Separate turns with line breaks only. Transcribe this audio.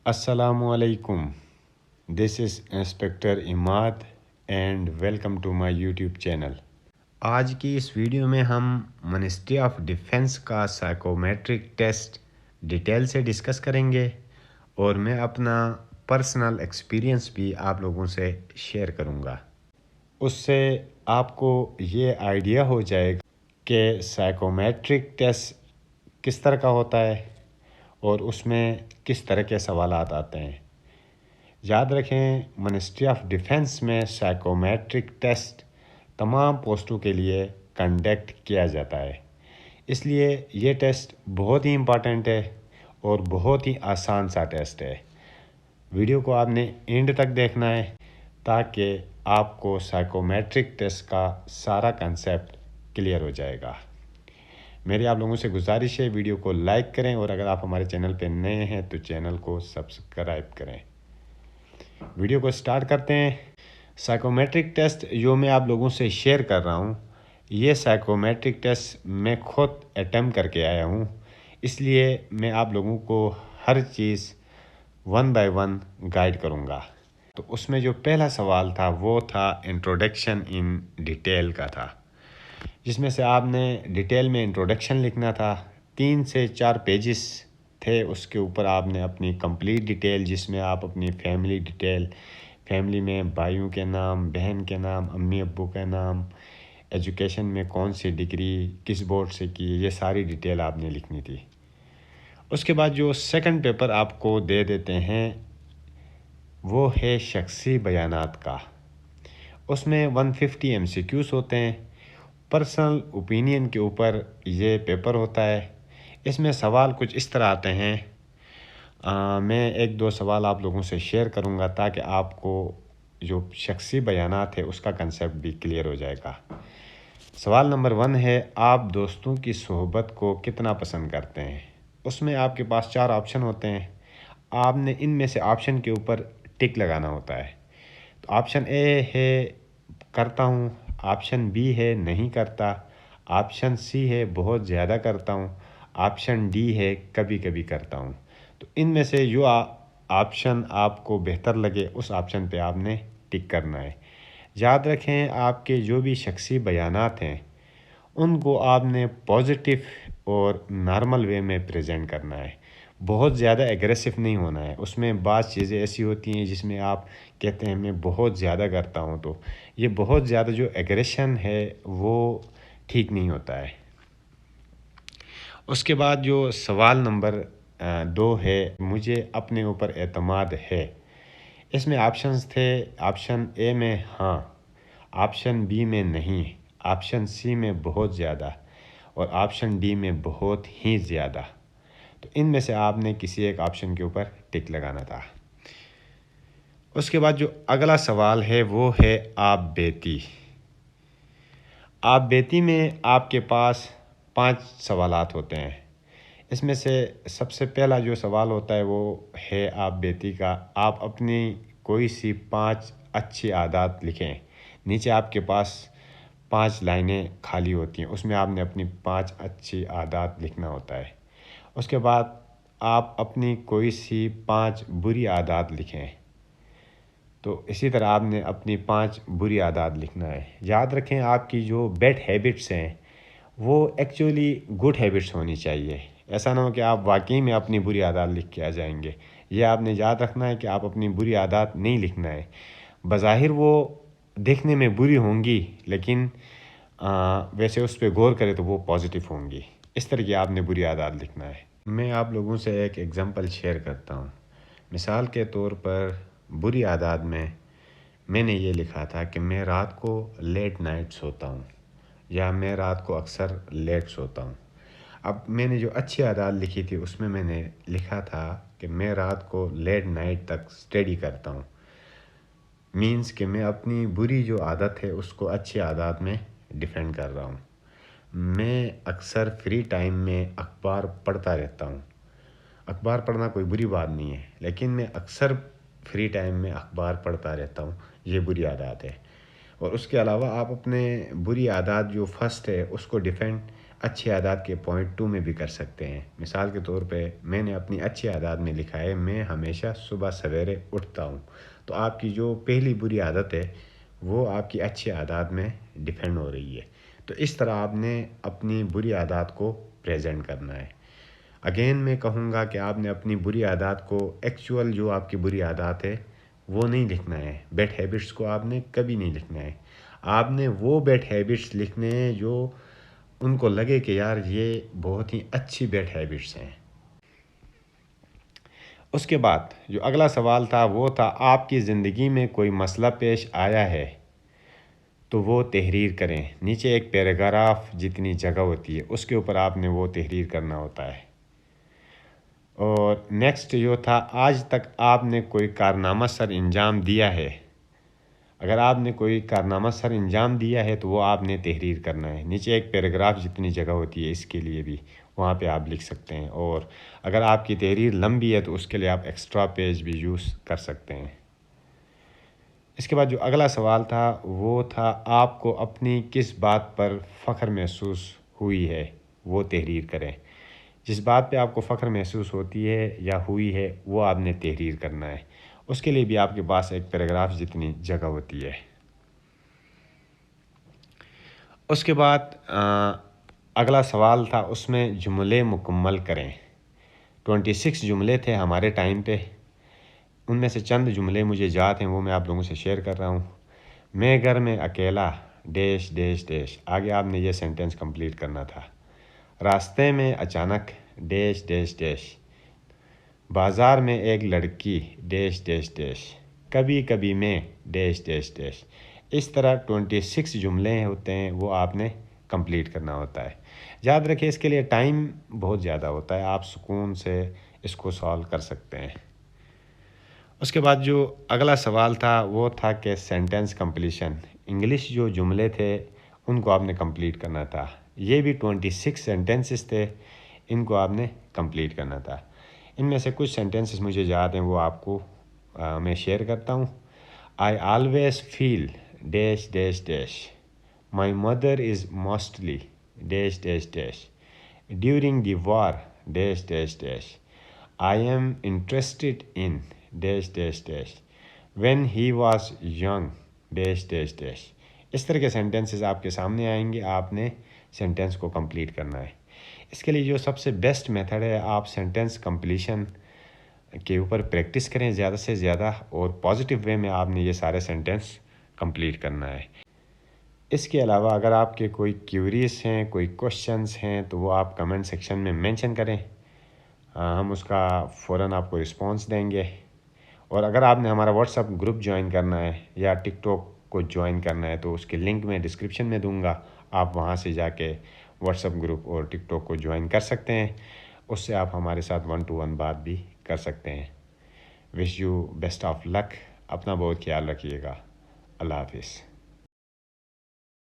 Assalamu alaikum. This is Inspector Imad and welcome to my YouTube channel. آج کی اس video میں ہم ministry of defence کا psychometric test detail سے discuss کریں گے اور میں اپنا پرسنل ایکسپیرینس بھی آپ لوگوں سے شیئر کروں گا. اس سے آپ کو یہ آئیڈیا ہو جائے گا کہ سائیکومیٹرک ٹیسٹ کس طرح کا ہوتا ہے اور اس میں کس طرح کے سوالات آتے ہیں. یاد رکھیں منسٹری آف ڈیفنس میں سائیکومیٹرک ٹیسٹ تمام پوسٹوں کے لیے کنڈکٹ کیا جاتا ہے. اس لیے یہ ٹیسٹ بہت ہی امپارٹنٹ ہے اور بہت ہی آسان سا ٹیسٹ ہے. ویڈیو کو آپ نے اینڈ تک دیکھنا ہے تاکہ آپ کو سائیکومیٹرک ٹیسٹ کا سارا کنسیپٹ کلیئر ہو جائے گا. میری آپ لوگوں سے گزارش ہے ویڈیو کو لائک کریں اور اگر آپ ہمارے چینل پہ نئے ہیں تو چینل کو سبسکرائب کریں. ویڈیو کو سٹارٹ کرتے ہیں. سائیکومیٹرک ٹیسٹ جو میں آپ لوگوں سے شیئر کر رہا ہوں یہ سائیکومیٹرک ٹیسٹ میں خود اٹیمپٹ کر کے آیا ہوں، اس لیے میں آپ لوگوں کو ہر چیز 1 بائی 1 گائیڈ کروں گا. تو اس میں جو پہلا سوال تھا وہ تھا انٹروڈکشن ان ڈیٹیل کا تھا، جس میں سے آپ نے ڈیٹیل میں انٹروڈکشن لکھنا تھا. 3 سے 4 پیجز تھے. اس کے اوپر آپ نے اپنی کمپلیٹ ڈیٹیل، جس میں آپ اپنی فیملی ڈیٹیل، فیملی میں بھائیوں کے نام، بہن کے نام، امی ابو کے نام، ایجوکیشن میں کون سی ڈگری کس بورڈ سے کی، یہ ساری ڈیٹیل آپ نے لکھنی تھی. اس کے بعد جو سیکنڈ پیپر آپ کو دے دیتے ہیں وہ ہے شخصی بیانات کا. اس میں 150 MCQs ہوتے ہیں. پرسنل اوپینین کے اوپر یہ پیپر ہوتا ہے. اس میں سوال کچھ اس طرح آتے ہیں. میں 1-2 سوال آپ لوگوں سے شیئر کروں گا تاکہ آپ کو جو شخصی بیانات ہے اس کا کنسیپٹ بھی کلیئر ہو جائے گا. سوال نمبر 1 ہے، آپ دوستوں کی صحبت کو کتنا پسند کرتے ہیں؟ اس میں آپ کے پاس 4 آپشن ہوتے ہیں. آپ نے ان میں سے آپشن کے اوپر ٹک لگانا ہوتا ہے. تو آپشن اے ہے کرتا ہوں، آپشن بی ہے نہیں کرتا، آپشن سی ہے بہت زیادہ کرتا ہوں، آپشن ڈی ہے کبھی کبھی کرتا ہوں. تو ان میں سے جو آپشن آپ کو بہتر لگے اس آپشن پہ آپ نے ٹک کرنا ہے. یاد رکھیں آپ کے جو بھی شخصی بیانات ہیں ان کو آپ نے پازیٹیو اور نارمل وے میں پریزنٹ کرنا ہے. بہت زیادہ ایگریسو نہیں ہونا ہے. اس میں بعض چیزیں ایسی ہوتی ہیں جس میں آپ کہتے ہیں میں بہت زیادہ کرتا ہوں، تو یہ بہت زیادہ جو ایگریشن ہے وہ ٹھیک نہیں ہوتا ہے. اس کے بعد جو سوال نمبر 2 ہے، مجھے اپنے اوپر اعتماد ہے. اس میں آپشنز تھے. آپشن اے میں ہاں، آپشن بی میں نہیں، آپشن سی میں بہت زیادہ اور آپشن ڈی میں بہت ہی زیادہ. تو ان میں سے آپ نے کسی ایک آپشن کے اوپر ٹک لگانا تھا. اس کے بعد جو اگلا سوال ہے وہ ہے آپ بیتی. آپ بیتی میں آپ کے پاس 5 سوالات ہوتے ہیں. اس میں سے سب سے پہلا جو سوال ہوتا ہے وہ ہے آپ بیتی کا. آپ اپنی کوئی سی 5 اچھی عادات لکھیں. نیچے آپ کے پاس 5 لائنیں خالی ہوتی ہیں، اس میں آپ نے اپنی 5 اچھی عادات لکھنا ہوتا ہے. اس کے بعد آپ اپنی کوئی سی 5 بری عادات لکھیں. تو اسی طرح آپ نے اپنی 5 بری عادات لکھنا ہے. یاد رکھیں آپ کی جو بیڈ ہیبٹس ہیں وہ ایکچولی گڈ ہیبٹس ہونی چاہیے. ایسا نہ ہو کہ آپ واقعی میں اپنی بری عادات لکھ کے آ جائیں گے. یہ آپ نے یاد رکھنا ہے کہ آپ اپنی بری عادات نہیں لکھنا ہے. بظاہر وہ دیکھنے میں بری ہوں گی لیکن ویسے اس پہ غور کرے تو وہ پازیٹیو ہوں گی. اس طرح کی آپ نے بری عادات لکھنا ہے. میں آپ لوگوں سے ایک ایگزامپل شیئر کرتا ہوں. مثال کے طور پر بری عادات میں نے یہ لکھا تھا کہ میں رات کو لیٹ نائٹ سوتا ہوں یا میں رات کو اکثر لیٹ سوتا ہوں. اب میں نے جو اچھی عادات لکھی تھی اس میں نے لکھا تھا کہ میں رات کو لیٹ نائٹ تک اسٹڈی کرتا ہوں. مینس کہ میں اپنی بری جو عادت ہے اس کو اچھی عادات میں ڈیفینڈ کر رہا ہوں. میں اکثر فری ٹائم میں اخبار پڑھتا رہتا ہوں. اخبار پڑھنا کوئی بری بات نہیں ہے لیکن میں اکثر فری ٹائم میں اخبار پڑھتا رہتا ہوں، یہ بری عادات ہے. اور اس کے علاوہ آپ اپنے بری عادات جو فرسٹ ہے اس کو ڈیفینڈ اچھی عادات کے پوائنٹ 2 میں بھی کر سکتے ہیں۔ مثال کے طور پہ میں نے اپنی اچھی عادات میں لکھا ہے میں ہمیشہ صبح سویرے اٹھتا ہوں، تو آپ کی جو پہلی بری عادت ہے وہ آپ کی اچھی عادات میں ڈیفینڈ ہو رہی ہے، تو اس طرح آپ نے اپنی بری عادات کو پریزنٹ کرنا ہے۔ اگین میں کہوں گا کہ آپ نے اپنی بری عادات کو ایکچول جو آپ کی بری عادات ہے وہ نہیں لکھنا ہے، بیڈ ہیبٹس کو آپ نے کبھی نہیں لکھنا ہے۔ آپ نے وہ بیڈ ہیبٹس لکھنے ہیں جو ان کو لگے کہ یار یہ بہت ہی اچھی بیڈ ہیبٹس ہیں۔ اس کے بعد جو اگلا سوال تھا وہ تھا آپ کی زندگی میں کوئی مسئلہ پیش آیا ہے تو وہ تحریر کریں۔ نیچے ایک پیراگراف جتنی جگہ ہوتی ہے اس کے اوپر آپ نے وہ تحریر کرنا ہوتا ہے۔ اور نیکسٹ جو تھا آج تک آپ نے کوئی کارنامہ سر انجام دیا ہے، اگر آپ نے کوئی کارنامہ سر انجام دیا ہے تو وہ آپ نے تحریر کرنا ہے۔ نیچے ایک پیراگراف جتنی جگہ ہوتی ہے اس کے لیے بھی وہاں پہ آپ لکھ سکتے ہیں، اور اگر آپ کی تحریر لمبی ہے تو اس کے لیے آپ ایکسٹرا پیج بھی یوز کر سکتے ہیں۔ اس کے بعد جو اگلا سوال تھا وہ تھا آپ کو اپنی کس بات پر فخر محسوس ہوئی ہے وہ تحریر کریں۔ جس بات پہ آپ کو فخر محسوس ہوتی ہے یا ہوئی ہے وہ آپ نے تحریر کرنا ہے، اس کے لیے بھی آپ کے پاس ایک پیراگراف جتنی جگہ ہوتی ہے۔ اس کے بعد اگلا سوال تھا اس میں جملے مکمل کریں۔ 26 جملے تھے ہمارے ٹائم پہ، ان میں سے چند جملے مجھے یاد ہیں وہ میں آپ لوگوں سے شیئر کر رہا ہوں۔ میں گھر میں اکیلا ڈیش ڈیش ڈیش، آگے آپ نے یہ سینٹنس کمپلیٹ کرنا تھا۔ راستے میں اچانک ڈیش ڈیش ڈیش، بازار میں ایک لڑکی ڈیش ڈیش ڈیش، کبھی کبھی میں ڈیش ڈیش ڈیش۔ اس طرح 26 جملے ہوتے ہیں وہ آپ نے کمپلیٹ کرنا ہوتا ہے۔ یاد رکھیں اس کے لیے ٹائم بہت زیادہ ہوتا ہے، آپ سکون سے اس کو سالو کر سکتے ہیں۔ اس کے بعد جو اگلا سوال تھا وہ تھا کہ سینٹنس کمپلیشن، انگلش جو جملے تھے ان کو آپ نے کمپلیٹ کرنا تھا۔ یہ بھی 26 سینٹنسز تھے، ان کو آپ نے کمپلیٹ کرنا تھا۔ ان میں سے کچھ سینٹنسز مجھے یاد ہیں وہ آپ کو میں شیئر کرتا ہوں۔ I always feel dash dash dash, my mother is mostly dash dash dash, during the war dash dash dash, I am interested in dash dash dash, when he was young dash dash dash. اس طرح کے sentences آپ کے سامنے آئیں گے، آپ نے سینٹنس کو کمپلیٹ کرنا ہے۔ اس کے لیے جو سب سے بیسٹ میتھڈ ہے آپ سینٹنس کمپلیشن کے اوپر پریکٹس کریں زیادہ سے زیادہ، اور پازیٹیو وے میں آپ نے یہ سارے سینٹنس کمپلیٹ کرنا ہے۔ اس کے علاوہ اگر آپ کے کوئی کیوریز ہیں، کوئی کوشچنز ہیں تو وہ آپ کمنٹ سیکشن میں مینشن کریں، ہم اس کا فوراً آپ کو رسپانس دیں گے۔ اور اگر آپ نے ہمارا واٹس ایپ گروپ جوائن کرنا ہے یا ٹک ٹاک کو جوائن کرنا ہے تو اس کے لنک میں ڈسکرپشن میں دوں گا، آپ وہاں سے جا کے واٹس ایپ گروپ اور ٹک ٹاک کو جوائن کر سکتے ہیں، اس سے آپ ہمارے ساتھ 1 to 1 بات بھی کر سکتے ہیں۔ وش یو بیسٹ آف لک، اپنا بہت خیال رکھیے گا، اللہ حافظ۔